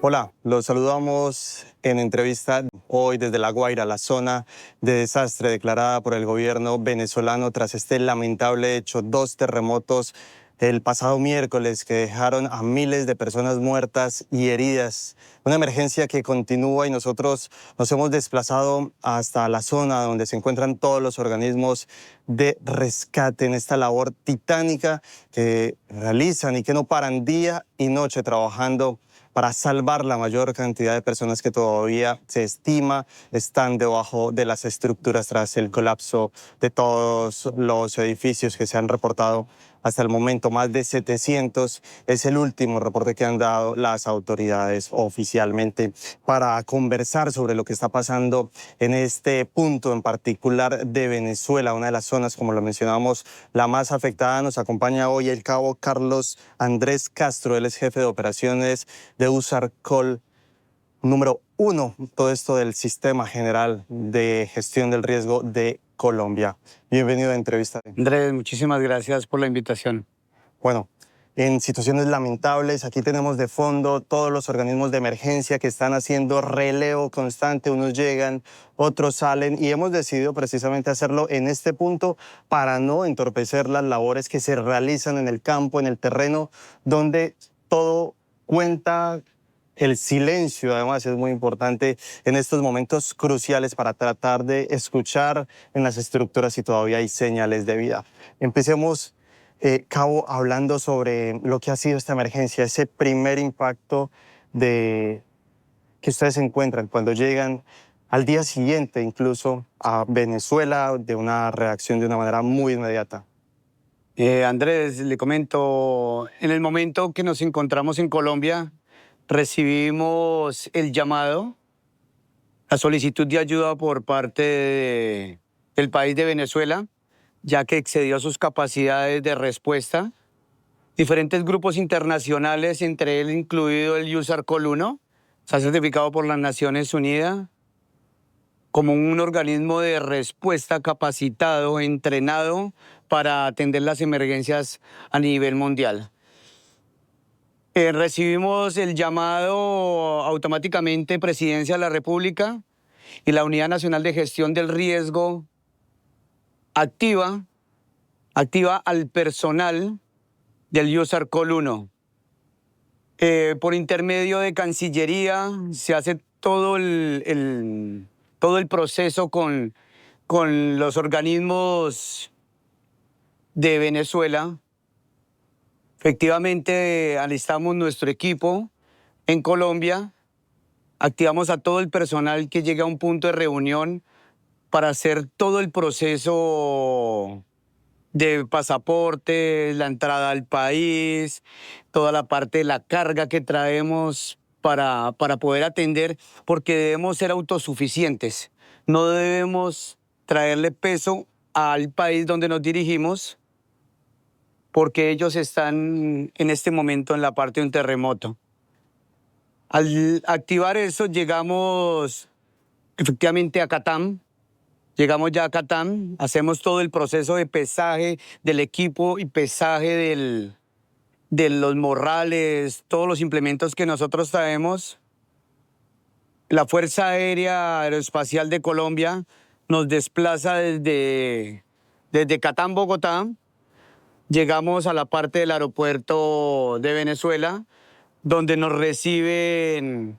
Hola, los saludamos en entrevista hoy desde La Guaira, la zona de desastre declarada por el gobierno venezolano tras este lamentable hecho, 2 terremotos el pasado miércoles que dejaron a miles de personas muertas y heridas. Una emergencia que continúa y nosotros nos hemos desplazado hasta la zona donde se encuentran todos los organismos de rescate en esta labor titánica que realizan y que no paran día y noche trabajando para salvar la mayor cantidad de personas que todavía se estima están debajo de las estructuras tras el colapso de todos los edificios que se han reportado hasta el momento. Más de 700 es el último reporte que han dado las autoridades oficialmente. Para conversar sobre lo que está pasando en este punto en particular de Venezuela, una de las zonas, como lo mencionamos, la más afectada, nos acompaña hoy el cabo Carlos Andrés Castro. Él es jefe de operaciones de USARCOL número 1, todo esto del Sistema General de Gestión del Riesgo de Colombia. Bienvenido a la entrevista. Andrés, muchísimas gracias por la invitación. Bueno, en situaciones lamentables, aquí tenemos de fondo todos los organismos de emergencia que están haciendo relevo constante, unos llegan, otros salen, y hemos decidido precisamente hacerlo en este punto para no entorpecer las labores que se realizan en el campo, en el terreno, donde todo cuenta. El silencio, además, es muy importante en estos momentos cruciales para tratar de escuchar en las estructuras si todavía hay señales de vida. Empecemos, Cabo, hablando sobre lo que ha sido esta emergencia, ese primer impacto que ustedes encuentran cuando llegan al día siguiente incluso a Venezuela, de una reacción de una manera muy inmediata. Andrés, le comento, en el momento que nos encontramos en Colombia, recibimos el llamado, la solicitud de ayuda por parte del país de Venezuela, ya que excedió sus capacidades de respuesta. Diferentes grupos internacionales, entre ellos incluido el USARCOL 1, se ha certificado por las Naciones Unidas como un organismo de respuesta capacitado, entrenado para atender las emergencias a nivel mundial. Recibimos el llamado automáticamente Presidencia de la República y la Unidad Nacional de Gestión del Riesgo activa al personal del USARCOL 1. Por intermedio de Cancillería se hace todo el proceso con los organismos de Venezuela. Efectivamente, alistamos nuestro equipo en Colombia, activamos a todo el personal que llega a un punto de reunión para hacer todo el proceso de pasaporte, la entrada al país, toda la parte de la carga que traemos para poder atender, porque debemos ser autosuficientes. No debemos traerle peso al país donde nos dirigimos, porque ellos están en este momento en la parte de un terremoto. Al activar eso, llegamos efectivamente a Catam. Llegamos ya a Catam, hacemos todo el proceso de pesaje del equipo y pesaje de los morrales, todos los implementos que nosotros traemos. La Fuerza Aérea Aeroespacial de Colombia nos desplaza desde Catam, Bogotá. Llegamos a la parte del aeropuerto de Venezuela, donde nos reciben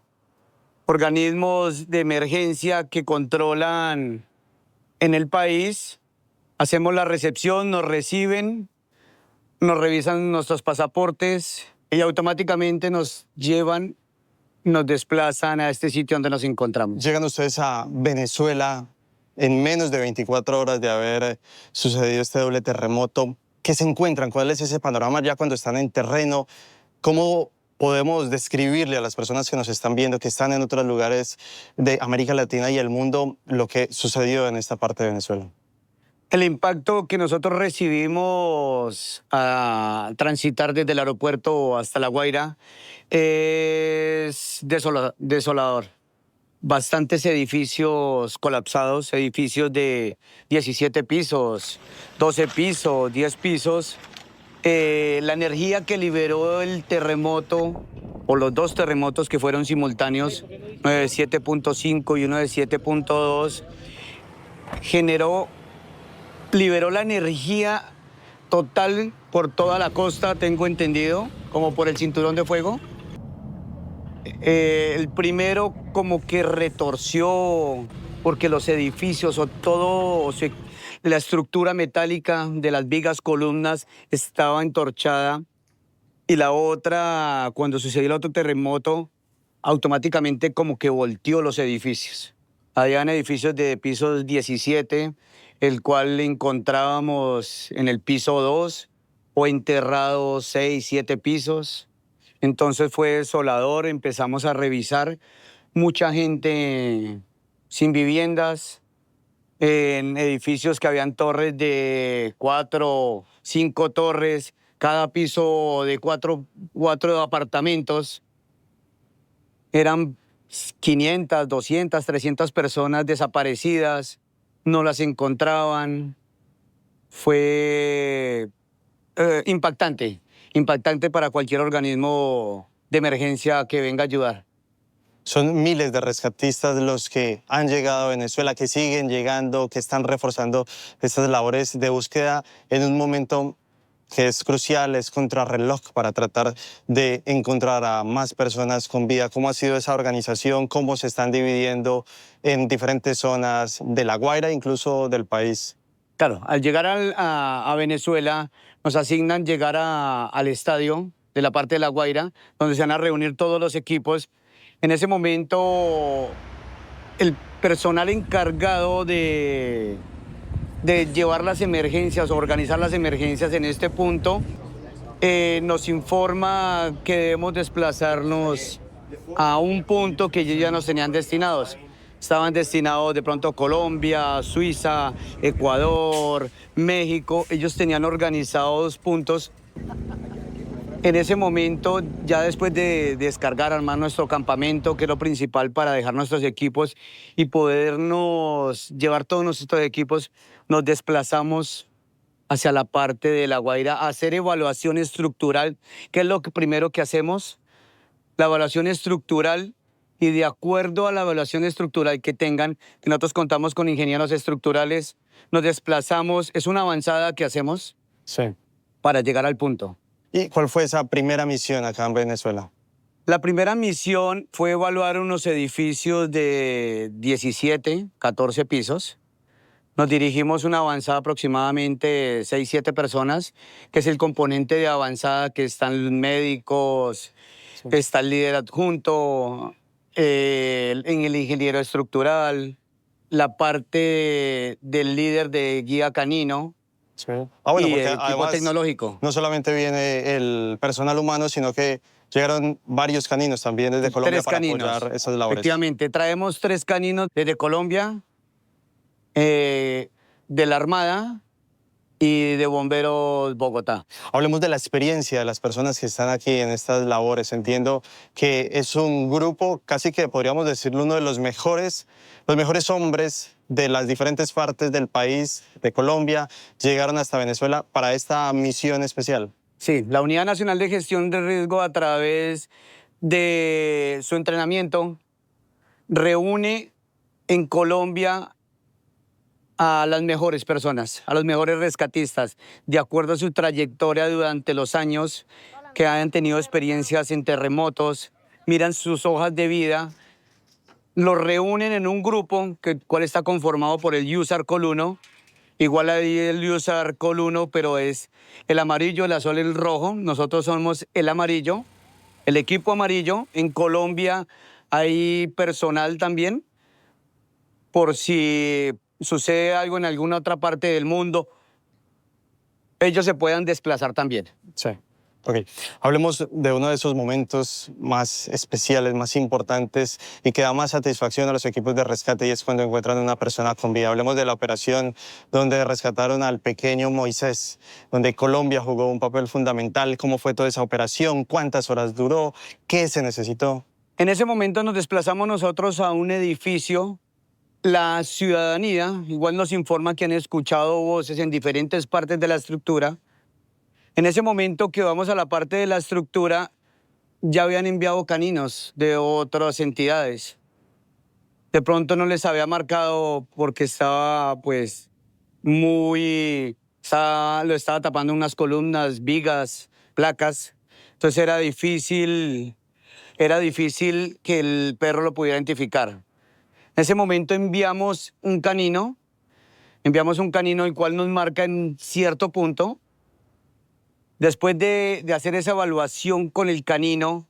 organismos de emergencia que controlan en el país. Hacemos la recepción, nos reciben, nos revisan nuestros pasaportes y automáticamente nos llevan, nos desplazan a este sitio donde nos encontramos. Llegan ustedes a Venezuela en menos de 24 horas de haber sucedido este doble terremoto. ¿Qué se encuentran? ¿Cuál es ese panorama ya cuando están en terreno? ¿Cómo podemos describirle a las personas que nos están viendo, que están en otros lugares de América Latina y el mundo, lo que sucedió en esta parte de Venezuela? El impacto que nosotros recibimos a transitar desde el aeropuerto hasta La Guaira es desolador. Bastantes edificios colapsados, edificios de 17 pisos, 12 pisos, 10 pisos. La energía que liberó el terremoto o los dos terremotos que fueron simultáneos, uno de 7.5 y uno de 7.2, liberó la energía total por toda la costa, tengo entendido, como por el cinturón de fuego. El primero como que retorció porque los edificios o la estructura metálica de las vigas, columnas, estaba entorchada. Y la otra, cuando sucedió el otro terremoto, automáticamente como que volteó los edificios. Habían edificios de pisos 17, el cual encontrábamos en el piso 2 o enterrados 6, 7 pisos. Entonces fue desolador, empezamos a revisar mucha gente sin viviendas, en edificios que habían torres de 4, 5 torres, cada piso de cuatro apartamentos. Eran 500, 200, 300 personas desaparecidas, no las encontraban. Fue impactante para cualquier organismo de emergencia que venga a ayudar. Son miles de rescatistas los que han llegado a Venezuela, que siguen llegando, que están reforzando estas labores de búsqueda en un momento que es crucial, es contrarreloj para tratar de encontrar a más personas con vida. ¿Cómo ha sido esa organización? ¿Cómo se están dividiendo en diferentes zonas de La Guaira, incluso del país? Claro, al llegar a Venezuela nos asignan llegar al estadio de la parte de La Guaira, donde se van a reunir todos los equipos. En ese momento, el personal encargado de llevar las emergencias o organizar las emergencias en este punto nos informa que debemos desplazarnos a un punto que ellos ya nos tenían destinados. Estaban destinados de pronto Colombia, Suiza, Ecuador, México. Ellos tenían organizados puntos. En ese momento, ya después de descargar, armar nuestro campamento, que es lo principal para dejar nuestros equipos y podernos llevar todos nuestros equipos, nos desplazamos hacia la parte de La Guaira a hacer evaluación estructural, que es lo primero que hacemos. La evaluación estructural, y de acuerdo a la evaluación estructural que tengan, que nosotros contamos con ingenieros estructurales, nos desplazamos, es una avanzada que hacemos Sí. para llegar al punto. ¿Y cuál fue esa primera misión acá en Venezuela? La primera misión fue evaluar unos edificios de 17, 14 pisos. Nos dirigimos una avanzada aproximadamente 6, 7 personas, que es el componente de avanzada, que están médicos, Sí. está el líder adjunto, en el ingeniero estructural, la parte del líder de guía canino Sí. Ah, bueno, y porque el equipo además tecnológico. no solamente viene el personal humano, sino que llegaron varios caninos también desde Colombia 3 para caninos. apoyar esas labores. Efectivamente, traemos 3 caninos desde Colombia, de la Armada y de Bomberos Bogotá. Hablemos de la experiencia de las personas que están aquí en estas labores. Entiendo que es un grupo, casi que podríamos decirlo, uno de los mejores hombres de las diferentes partes del país, de Colombia, llegaron hasta Venezuela para esta misión especial. Sí, la Unidad Nacional de Gestión de Riesgo, a través de su entrenamiento, reúne en Colombia a las mejores personas, a los mejores rescatistas, de acuerdo a su trayectoria durante los años, que hayan tenido experiencias en terremotos, miran sus hojas de vida, los reúnen en un grupo, cual está conformado por el USAR Col 1, igual ahí el USAR Col 1, pero es el amarillo, el azul y el rojo. Nosotros somos el amarillo, el equipo amarillo. En Colombia hay personal también, por si sucede algo en alguna otra parte del mundo, ellos se puedan desplazar también. Sí. Ok, hablemos de uno de esos momentos más especiales, más importantes y que da más satisfacción a los equipos de rescate, y es cuando encuentran a una persona con vida. Hablemos de la operación donde rescataron al pequeño Moisés, donde Colombia jugó un papel fundamental. ¿Cómo fue toda esa operación? ¿Cuántas horas duró? ¿Qué se necesitó? En ese momento nos desplazamos nosotros a un edificio. La ciudadanía igual nos informa que han escuchado voces en diferentes partes de la estructura. En ese momento que vamos a la parte de la estructura, ya habían enviado caninos de otras entidades. De pronto no les había marcado porque estaba pues lo estaba tapando unas columnas, vigas, placas. Entonces era difícil que el perro lo pudiera identificar. En ese momento enviamos un canino el cual nos marca en cierto punto. Después de hacer esa evaluación con el canino,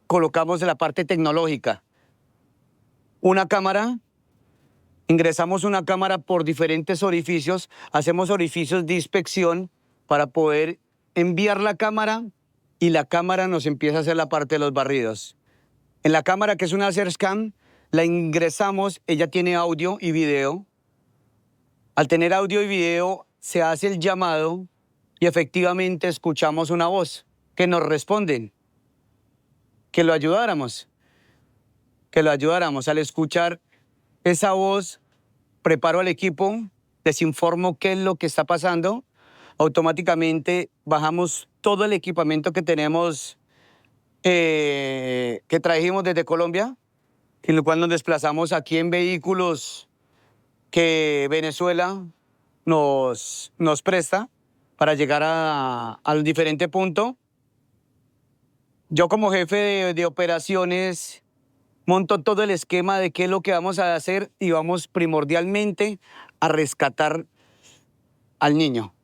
colocamos la parte tecnológica. Una cámara, ingresamos una cámara por diferentes orificios, hacemos orificios de inspección para poder enviar la cámara y la cámara nos empieza a hacer la parte de los barridos. En la cámara, que es una Cam, la ingresamos, ella tiene audio y video. Al tener audio y video, se hace el llamado y efectivamente escuchamos una voz que nos responden, que lo ayudáramos. Al escuchar esa voz, preparo al equipo, les informo qué es lo que está pasando. Automáticamente bajamos todo el equipamiento que tenemos, que trajimos desde Colombia, en lo cual nos desplazamos aquí en vehículos que Venezuela nos presta para llegar al diferente punto. Yo como jefe de operaciones monto todo el esquema de qué es lo que vamos a hacer y vamos primordialmente a rescatar al niño.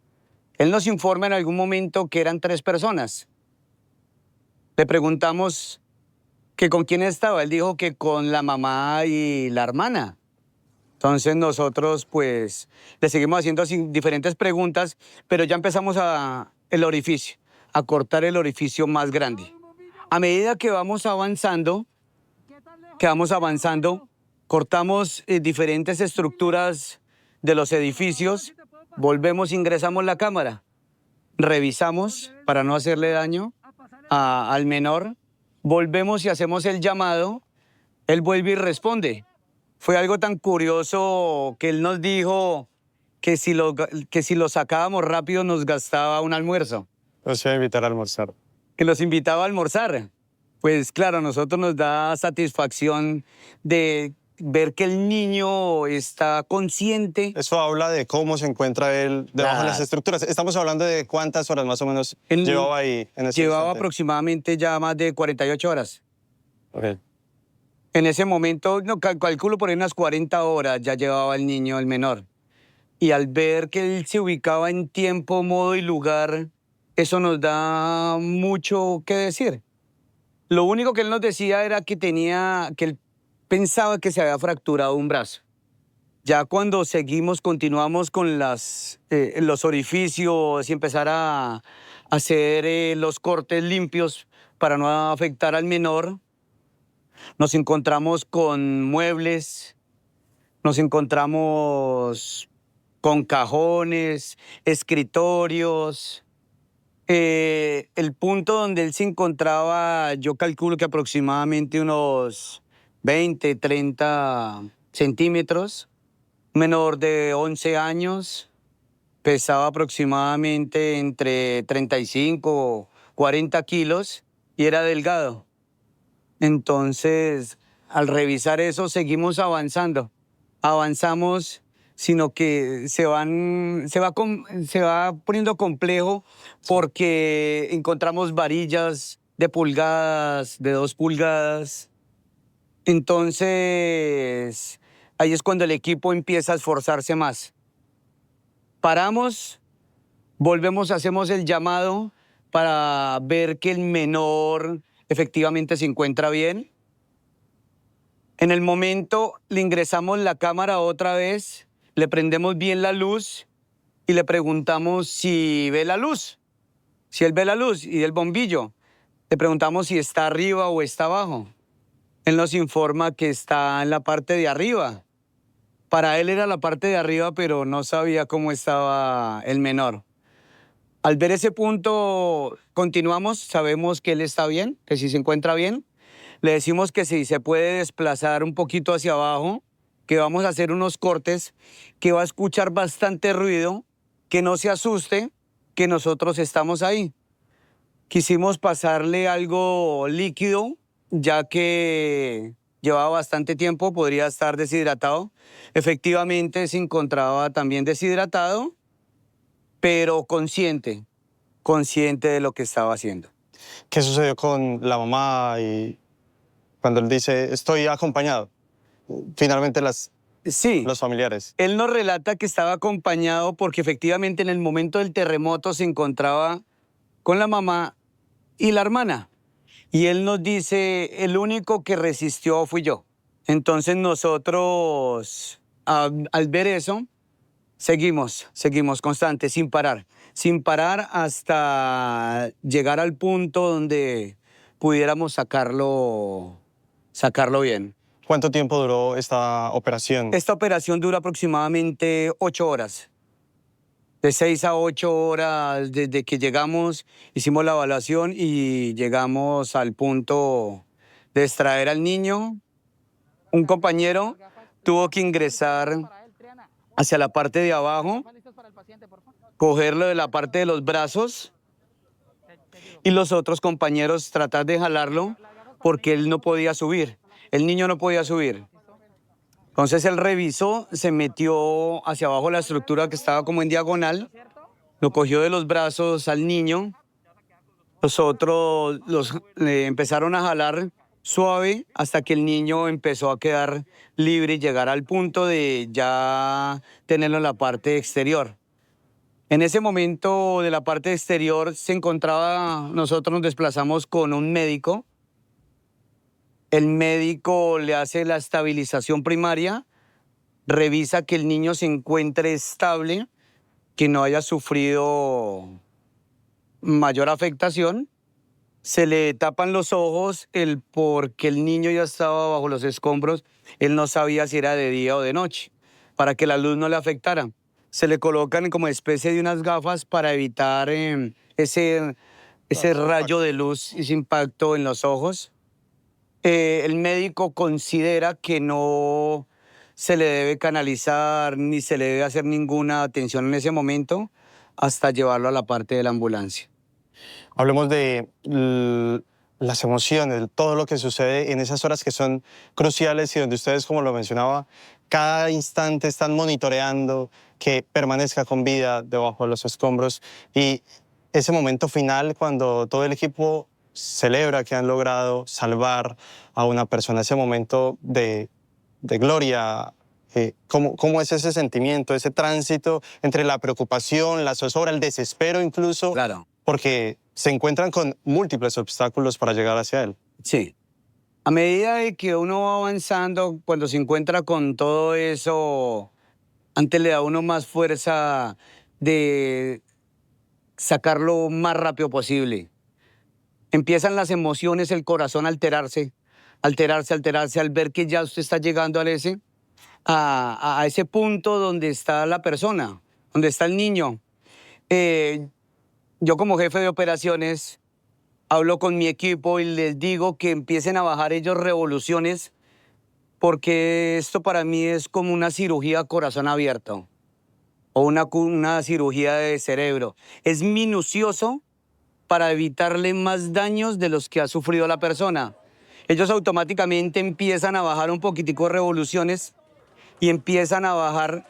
Él nos informa en algún momento que eran 3 personas. Le preguntamos que con quién estaba. Él dijo que con la mamá y la hermana. Entonces nosotros pues le seguimos haciendo diferentes preguntas, pero ya empezamos a cortar el orificio más grande. A medida que vamos avanzando, cortamos diferentes estructuras de los edificios, volvemos, ingresamos la cámara, revisamos para no hacerle daño al menor, volvemos y hacemos el llamado, él vuelve y responde. Fue algo tan curioso que él nos dijo que si lo sacábamos rápido nos gastaba un almuerzo. Los voy a invitar a almorzar. Que los invitaba a almorzar. Pues claro, a nosotros nos da satisfacción de ver que el niño está consciente. Eso habla de cómo se encuentra él debajo de las estructuras. Estamos hablando de cuántas horas más o menos llevaba ahí en ese Llevaba instante. aproximadamente ya más de 48 horas. Okay. En ese momento, no, calculo por ahí unas 40 horas ya llevaba el niño, el menor. Y al ver que él se ubicaba en tiempo, modo y lugar, eso nos da mucho que decir. Lo único que él nos decía era que él pensaba que se había fracturado un brazo. Ya cuando continuamos con los orificios y empezar a hacer los cortes limpios para no afectar al menor, nos encontramos con muebles, nos encontramos con cajones, escritorios. El punto donde él se encontraba, yo calculo que aproximadamente unos 20, 30 centímetros. Menor de 11 años, pesaba aproximadamente entre 35 40 kilos y era delgado. Entonces, al revisar eso, seguimos avanzando. Avanzamos, sino que se va poniendo complejo porque encontramos varillas de pulgadas, de 2 pulgadas. Entonces, ahí es cuando el equipo empieza a esforzarse más. Paramos, volvemos, hacemos el llamado para ver que el menor efectivamente se encuentra bien. En el momento le ingresamos la cámara otra vez, le prendemos bien la luz y le preguntamos si ve la luz. Si él ve la luz y el bombillo, le preguntamos si está arriba o está abajo. Él nos informa que está en la parte de arriba. Para él era la parte de arriba, pero no sabía cómo estaba el menor. Al ver ese punto, continuamos, sabemos que él está bien, que si se encuentra bien. Le decimos que si se puede desplazar un poquito hacia abajo, que vamos a hacer unos cortes, que va a escuchar bastante ruido, que no se asuste, que nosotros estamos ahí. Quisimos pasarle algo líquido, ya que llevaba bastante tiempo, podría estar deshidratado. Efectivamente se encontraba también deshidratado, pero consciente de lo que estaba haciendo. ¿Qué sucedió con la mamá y cuando él dice, estoy acompañado? Finalmente Sí, los familiares. él nos relata que estaba acompañado porque efectivamente en el momento del terremoto se encontraba con la mamá y la hermana. Y él nos dice, el único que resistió fui yo. Entonces nosotros, al ver eso, seguimos constantes, sin parar hasta llegar al punto donde pudiéramos sacarlo bien. ¿Cuánto tiempo duró esta operación? Esta operación dura aproximadamente 8 horas. De 6 a 8 horas desde que llegamos, hicimos la evaluación y llegamos al punto de extraer al niño. Un compañero tuvo que ingresar hacia la parte de abajo, cogerlo de la parte de los brazos y los otros compañeros tratar de jalarlo porque él no podía subir. El niño no podía subir. Entonces él revisó, se metió hacia abajo la estructura que estaba como en diagonal, lo cogió de los brazos al niño. Los otros le empezaron a jalar suave hasta que el niño empezó a quedar libre y llegar al punto de ya tenerlo en la parte exterior. En ese momento de la parte exterior nosotros nos desplazamos con un médico. El médico le hace la estabilización primaria, revisa que el niño se encuentre estable, que no haya sufrido mayor afectación. Se le tapan los ojos porque el niño ya estaba bajo los escombros. Él no sabía si era de día o de noche, para que la luz no le afectara. Se le colocan como especie de unas gafas para evitar ese rayo de luz, ese impacto en los ojos. El médico considera que no se le debe canalizar ni se le debe hacer ninguna atención en ese momento hasta llevarlo a la parte de la ambulancia. Hablemos de las emociones, todo lo que sucede en esas horas que son cruciales y donde ustedes, como lo mencionaba, cada instante están monitoreando que permanezca con vida debajo de los escombros. Y ese momento final, cuando todo el equipo celebra que han logrado salvar a una persona, ese momento de gloria. ¿Cómo es ese sentimiento, ese tránsito entre la preocupación, la zozobra, el desespero incluso? Claro. Porque se encuentran con múltiples obstáculos para llegar hacia él. Sí. A medida de que uno va avanzando, cuando se encuentra con todo eso, antes le da a uno más fuerza de sacarlo más rápido posible. Empiezan las emociones, el corazón a alterarse al ver que ya usted está llegando a ese punto donde está la persona, donde está el niño. Yo como jefe de operaciones hablo con mi equipo y les digo que empiecen a bajar ellos revoluciones porque esto para mí es como una cirugía a corazón abierto o una cirugía de cerebro. Es minucioso para evitarle más daños de los que ha sufrido la persona. Ellos automáticamente empiezan a bajar un poquitico de revoluciones y empiezan a bajar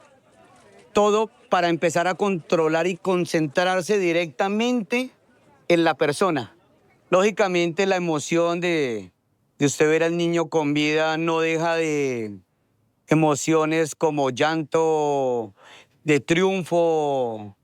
todo para empezar a controlar y concentrarse directamente en la persona. Lógicamente la emoción de usted ver al niño con vida no deja de emociones como llanto, de triunfo,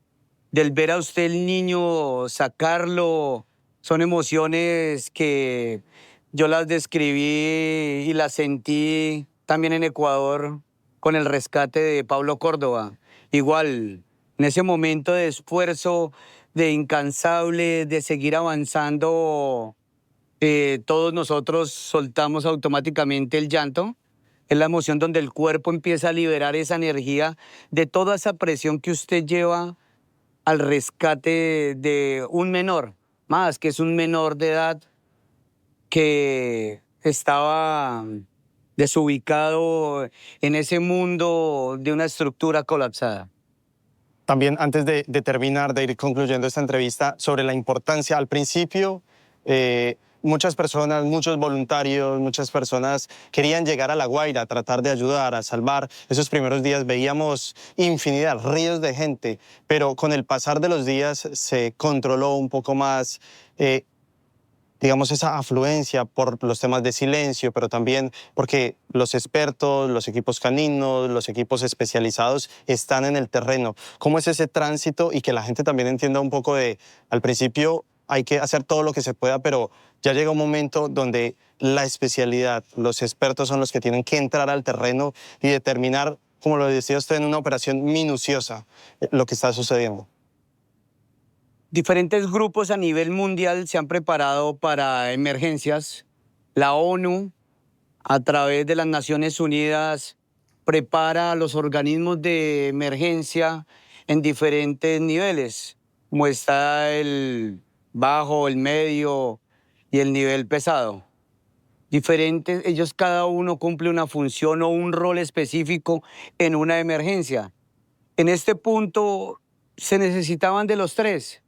del ver a usted el niño sacarlo. Son emociones que yo las describí y las sentí también en Ecuador con el rescate de Pablo Córdoba. Igual, en ese momento de esfuerzo, de incansable, de seguir avanzando, todos nosotros soltamos automáticamente el llanto. Es la emoción donde el cuerpo empieza a liberar esa energía de toda esa presión que usted lleva al rescate de un menor, más que es un menor de edad que estaba desubicado en ese mundo de una estructura colapsada. También antes de terminar, de ir concluyendo esta entrevista, sobre la importancia, al principio, muchas personas, muchos voluntarios, muchas personas querían llegar a La Guaira, a tratar de ayudar, a salvar. Esos primeros días veíamos infinidad, ríos de gente, pero con el pasar de los días se controló un poco más, digamos, esa afluencia por los temas de silencio, pero también porque los expertos, los equipos caninos, los equipos especializados están en el terreno. ¿Cómo es ese tránsito? Y que la gente también entienda un poco de, al principio hay que hacer todo lo que se pueda, pero ya llega un momento donde la especialidad, los expertos son los que tienen que entrar al terreno y determinar, como lo decía usted, en una operación minuciosa, lo que está sucediendo. Diferentes grupos a nivel mundial se han preparado para emergencias. La ONU, a través de las Naciones Unidas, prepara a los organismos de emergencia en diferentes niveles, como está el bajo, el medio y el nivel pesado. Diferentes, ellos cada uno cumple una función o un rol específico en una emergencia. En este punto se necesitaban de los tres.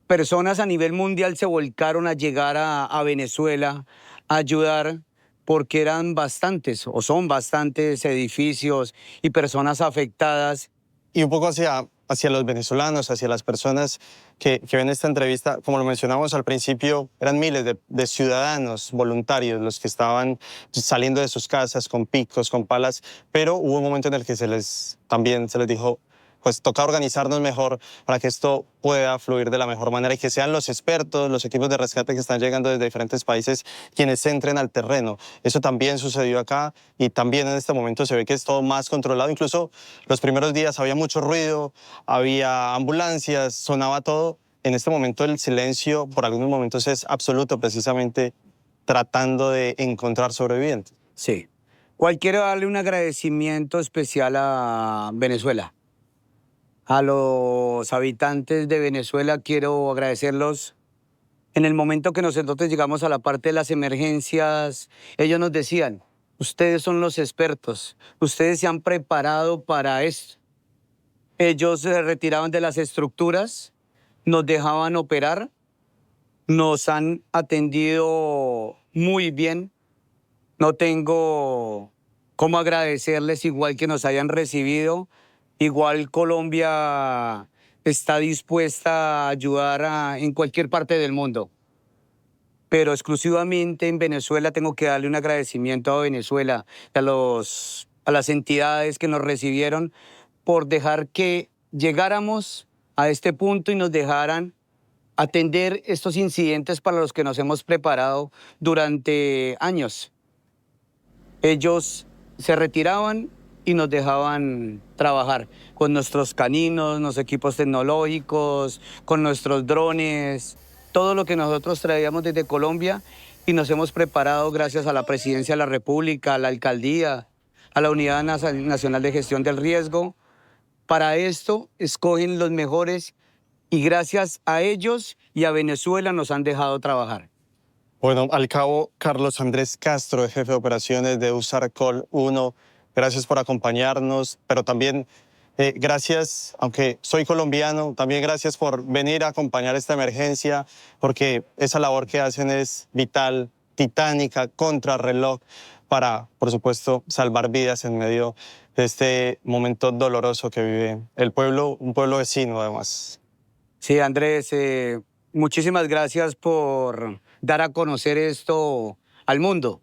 Personas a nivel mundial se volcaron a llegar a Venezuela a ayudar porque eran bastantes o son bastantes edificios y personas afectadas. Y un poco hacia los venezolanos, hacia las personas que ven esta entrevista, como lo mencionamos al principio, eran miles de ciudadanos voluntarios los que estaban saliendo de sus casas con picos, con palas, pero hubo un momento en el que también se les dijo, pues toca organizarnos mejor para que esto pueda fluir de la mejor manera y que sean los expertos, los equipos de rescate que están llegando desde diferentes países quienes entren al terreno. Eso también sucedió acá y también en este momento se ve que es todo más controlado. Incluso los primeros días había mucho ruido, había ambulancias, sonaba todo. En este momento el silencio por algunos momentos es absoluto, precisamente tratando de encontrar sobrevivientes. Sí. Quiero darle un agradecimiento especial a Venezuela. A los habitantes de Venezuela quiero agradecerlos. En el momento que nosotros llegamos a la parte de las emergencias, ellos nos decían, ustedes son los expertos, ustedes se han preparado para esto. Ellos se retiraban de las estructuras, nos dejaban operar, nos han atendido muy bien. No tengo cómo agradecerles igual que nos hayan recibido. Igual Colombia está dispuesta a ayudar en cualquier parte del mundo. Pero exclusivamente en Venezuela tengo que darle un agradecimiento a Venezuela, a las entidades que nos recibieron por dejar que llegáramos a este punto y nos dejaran atender estos incidentes para los que nos hemos preparado durante años. Ellos se retiraban y nos dejaban trabajar con nuestros caninos, los equipos tecnológicos, con nuestros drones, todo lo que nosotros traíamos desde Colombia y nos hemos preparado gracias a la Presidencia de la República, a la Alcaldía, a la Unidad Nacional de Gestión del Riesgo. Para esto escogen los mejores y gracias a ellos y a Venezuela nos han dejado trabajar. Bueno, al cabo, Carlos Andrés Castro, jefe de operaciones de USARCOL 1, gracias por acompañarnos, pero también gracias, aunque soy colombiano, también gracias por venir a acompañar esta emergencia, porque esa labor que hacen es vital, titánica, contrarreloj, para, por supuesto, salvar vidas en medio de este momento doloroso que vive el pueblo, un pueblo vecino además. Sí, Andrés, muchísimas gracias por dar a conocer esto al mundo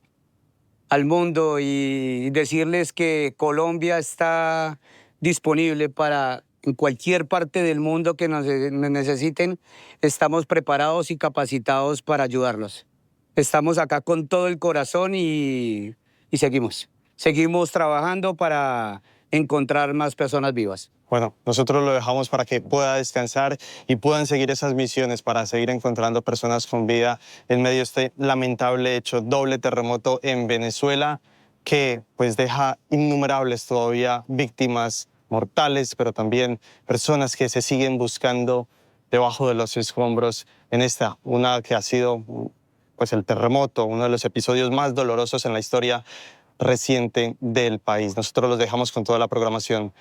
y decirles que Colombia está disponible para en cualquier parte del mundo que nos necesiten. Estamos preparados y capacitados para ayudarlos. Estamos acá con todo el corazón y seguimos. Seguimos trabajando para encontrar más personas vivas. Bueno, nosotros lo dejamos para que pueda descansar y puedan seguir esas misiones para seguir encontrando personas con vida en medio de este lamentable hecho, doble terremoto en Venezuela, que pues deja innumerables todavía víctimas mortales, pero también personas que se siguen buscando debajo de los escombros en una que ha sido pues el terremoto, uno de los episodios más dolorosos en la historia reciente del país. Nosotros los dejamos con toda la programación